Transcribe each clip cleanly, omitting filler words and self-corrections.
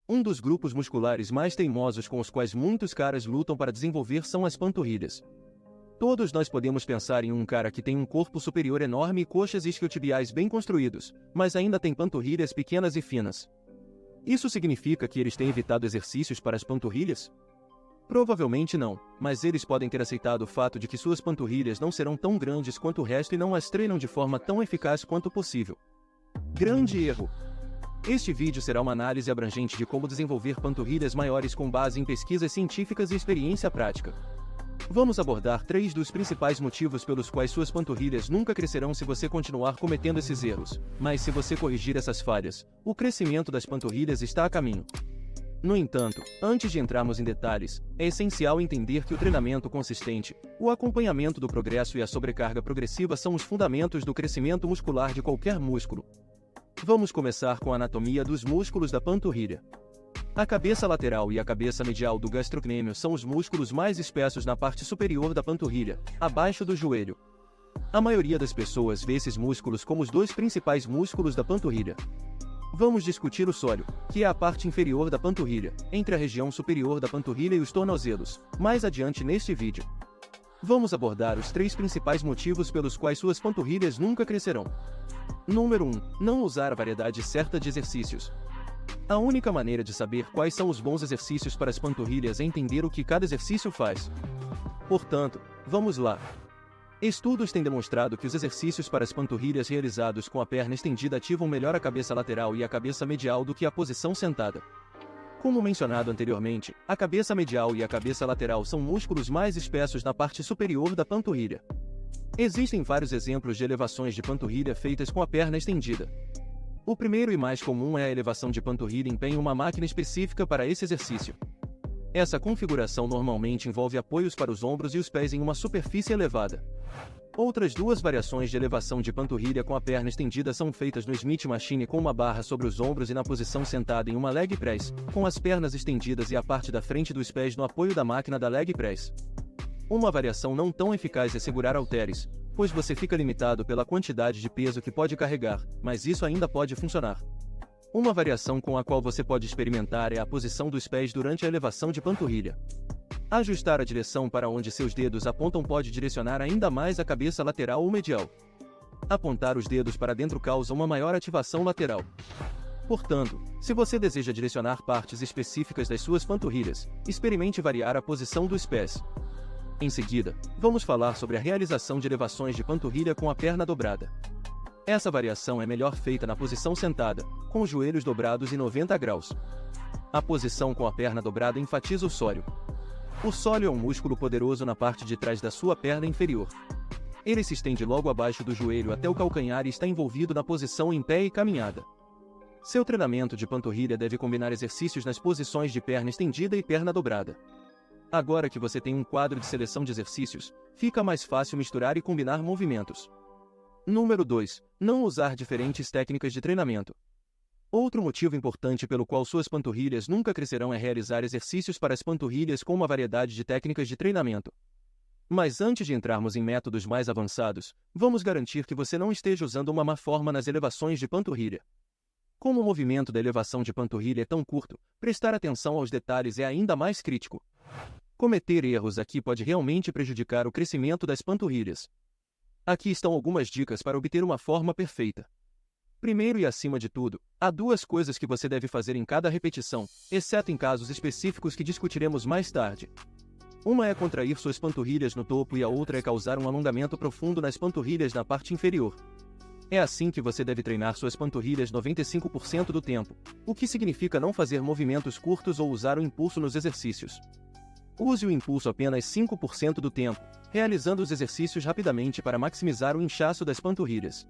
Um dos grupos musculares mais teimosos com os quais muitos caras lutam para desenvolver são as panturrilhas. Todos nós podemos pensar em um cara que tem um corpo superior enorme e coxas isquiotibiais bem construídos, mas ainda tem panturrilhas pequenas e finas. Isso significa que eles têm evitado exercícios para as panturrilhas? Provavelmente não, mas eles podem ter aceitado o fato de que suas panturrilhas não serão tão grandes quanto o resto e não as treinam de forma tão eficaz quanto possível. Grande erro! Este vídeo será uma análise abrangente de como desenvolver panturrilhas maiores com base em pesquisas científicas e experiência prática. Vamos abordar 3 dos principais motivos pelos quais suas panturrilhas nunca crescerão se você continuar cometendo esses erros, mas se você corrigir essas falhas, o crescimento das panturrilhas está a caminho. No entanto, antes de entrarmos em detalhes, é essencial entender que o treinamento consistente, o acompanhamento do progresso e a sobrecarga progressiva são os fundamentos do crescimento muscular de qualquer músculo. Vamos começar com a anatomia dos músculos da panturrilha. A cabeça lateral e a cabeça medial do gastrocnêmio são os músculos mais espessos na parte superior da panturrilha, abaixo do joelho. A maioria das pessoas vê esses músculos como os 2 principais músculos da panturrilha. Vamos discutir o sólio, que é a parte inferior da panturrilha, entre a região superior da panturrilha e os tornozelos, mais adiante neste vídeo. Vamos abordar os 3 principais motivos pelos quais suas panturrilhas nunca crescerão. Número 1. Não usar a variedade certa de exercícios. A única maneira de saber quais são os bons exercícios para as panturrilhas é entender o que cada exercício faz. Portanto, vamos lá. Estudos têm demonstrado que os exercícios para as panturrilhas realizados com a perna estendida ativam melhor a cabeça lateral e a cabeça medial do que a posição sentada. Como mencionado anteriormente, a cabeça medial e a cabeça lateral são músculos mais espessos na parte superior da panturrilha. Existem vários exemplos de elevações de panturrilha feitas com a perna estendida. O primeiro e mais comum é a elevação de panturrilha em pé em uma máquina específica para esse exercício. Essa configuração normalmente envolve apoios para os ombros e os pés em uma superfície elevada. Outras 2 variações de elevação de panturrilha com a perna estendida são feitas no Smith Machine com uma barra sobre os ombros e na posição sentada em uma leg press, com as pernas estendidas e a parte da frente dos pés no apoio da máquina da leg press. Uma variação não tão eficaz é segurar halteres, pois você fica limitado pela quantidade de peso que pode carregar, mas isso ainda pode funcionar. Uma variação com a qual você pode experimentar é a posição dos pés durante a elevação de panturrilha. Ajustar a direção para onde seus dedos apontam pode direcionar ainda mais a cabeça lateral ou medial. Apontar os dedos para dentro causa uma maior ativação lateral. Portanto, se você deseja direcionar partes específicas das suas panturrilhas, experimente variar a posição dos pés. Em seguida, vamos falar sobre a realização de elevações de panturrilha com a perna dobrada. Essa variação é melhor feita na posição sentada, com os joelhos dobrados em 90 graus. A posição com a perna dobrada enfatiza o sólio. O sólio é um músculo poderoso na parte de trás da sua perna inferior. Ele se estende logo abaixo do joelho até o calcanhar e está envolvido na posição em pé e caminhada. Seu treinamento de panturrilha deve combinar exercícios nas posições de perna estendida e perna dobrada. Agora que você tem um quadro de seleção de exercícios, fica mais fácil misturar e combinar movimentos. Número 2. Não usar diferentes técnicas de treinamento. Outro motivo importante pelo qual suas panturrilhas nunca crescerão é realizar exercícios para as panturrilhas com uma variedade de técnicas de treinamento. Mas antes de entrarmos em métodos mais avançados, vamos garantir que você não esteja usando uma má forma nas elevações de panturrilha. Como o movimento da elevação de panturrilha é tão curto, prestar atenção aos detalhes é ainda mais crítico. Cometer erros aqui pode realmente prejudicar o crescimento das panturrilhas. Aqui estão algumas dicas para obter uma forma perfeita. Primeiro e acima de tudo, há 2 coisas que você deve fazer em cada repetição, exceto em casos específicos que discutiremos mais tarde. Uma é contrair suas panturrilhas no topo e a outra é causar um alongamento profundo nas panturrilhas na parte inferior. É assim que você deve treinar suas panturrilhas 95% do tempo, o que significa não fazer movimentos curtos ou usar o impulso nos exercícios. Use o impulso apenas 5% do tempo, realizando os exercícios rapidamente para maximizar o inchaço das panturrilhas.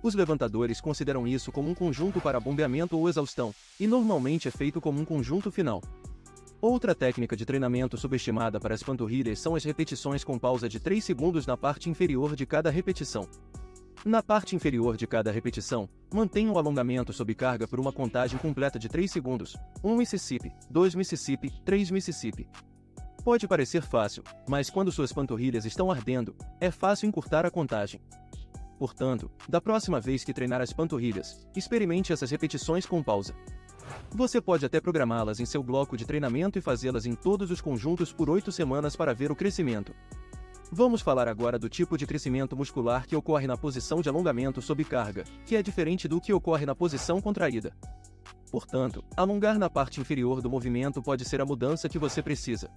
Os levantadores consideram isso como um conjunto para bombeamento ou exaustão, e normalmente é feito como um conjunto final. Outra técnica de treinamento subestimada para as panturrilhas são as repetições com pausa de 3 segundos na parte inferior de cada repetição. Na parte inferior de cada repetição, mantenha o alongamento sob carga por uma contagem completa de 3 segundos, 1 Mississippi, 2 Mississippi, 3 Mississippi. Pode parecer fácil, mas quando suas panturrilhas estão ardendo, é fácil encurtar a contagem. Portanto, da próxima vez que treinar as panturrilhas, experimente essas repetições com pausa. Você pode até programá-las em seu bloco de treinamento e fazê-las em todos os conjuntos por 8 semanas para ver o crescimento. Vamos falar agora do tipo de crescimento muscular que ocorre na posição de alongamento sob carga, que é diferente do que ocorre na posição contraída. Portanto, alongar na parte inferior do movimento pode ser a mudança que você precisa.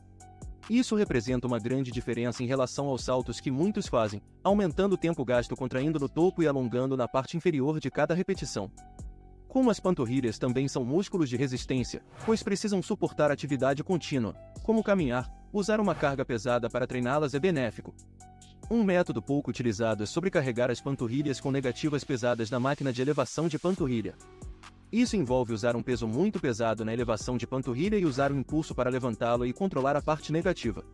Isso representa uma grande diferença em relação aos saltos que muitos fazem, aumentando o tempo gasto contraindo no topo e alongando na parte inferior de cada repetição. Como as panturrilhas também são músculos de resistência, pois precisam suportar atividade contínua, como caminhar, usar uma carga pesada para treiná-las é benéfico. Um método pouco utilizado é sobrecarregar as panturrilhas com negativas pesadas na máquina de elevação de panturrilha. Isso envolve usar um peso muito pesado na elevação de panturrilha e usar o impulso para levantá-lo e controlar a parte negativa.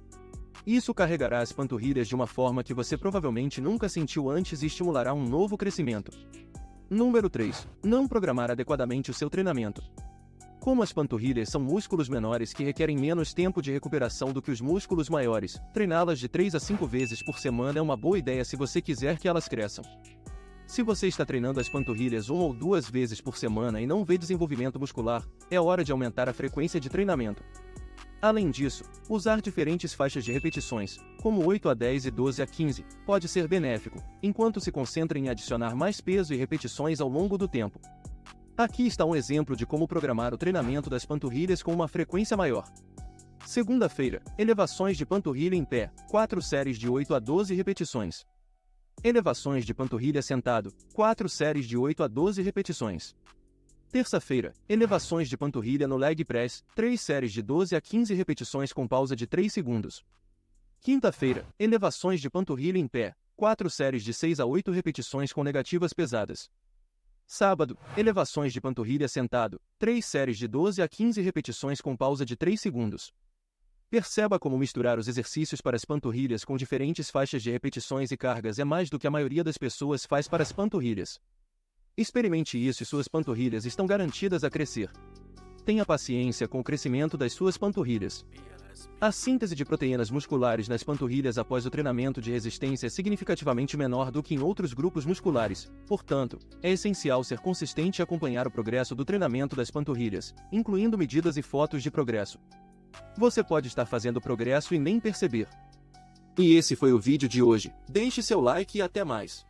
Isso carregará as panturrilhas de uma forma que você provavelmente nunca sentiu antes e estimulará um novo crescimento. Número 3. Não programar adequadamente o seu treinamento. Como as panturrilhas são músculos menores que requerem menos tempo de recuperação do que os músculos maiores, treiná-las de 3 a 5 vezes por semana é uma boa ideia se você quiser que elas cresçam. Se você está treinando as panturrilhas 1 ou 2 vezes por semana e não vê desenvolvimento muscular, é hora de aumentar a frequência de treinamento. Além disso, usar diferentes faixas de repetições, como 8 a 10 e 12 a 15, pode ser benéfico, enquanto se concentra em adicionar mais peso e repetições ao longo do tempo. Aqui está um exemplo de como programar o treinamento das panturrilhas com uma frequência maior. Segunda-feira, elevações de panturrilha em pé, 4 séries de 8 a 12 repetições. Elevações de panturrilha sentado, 4 séries de 8 a 12 repetições. Terça-feira, elevações de panturrilha no leg press, 3 séries de 12 a 15 repetições com pausa de 3 segundos. Quinta-feira, elevações de panturrilha em pé, 4 séries de 6 a 8 repetições com negativas pesadas. Sábado, elevações de panturrilha sentado, 3 séries de 12 a 15 repetições com pausa de 3 segundos. Perceba como misturar os exercícios para as panturrilhas com diferentes faixas de repetições e cargas é mais do que a maioria das pessoas faz para as panturrilhas. Experimente isso e suas panturrilhas estão garantidas a crescer. Tenha paciência com o crescimento das suas panturrilhas. A síntese de proteínas musculares nas panturrilhas após o treinamento de resistência é significativamente menor do que em outros grupos musculares, portanto, é essencial ser consistente e acompanhar o progresso do treinamento das panturrilhas, incluindo medidas e fotos de progresso. Você pode estar fazendo progresso e nem perceber. E esse foi o vídeo de hoje. Deixe seu like e até mais.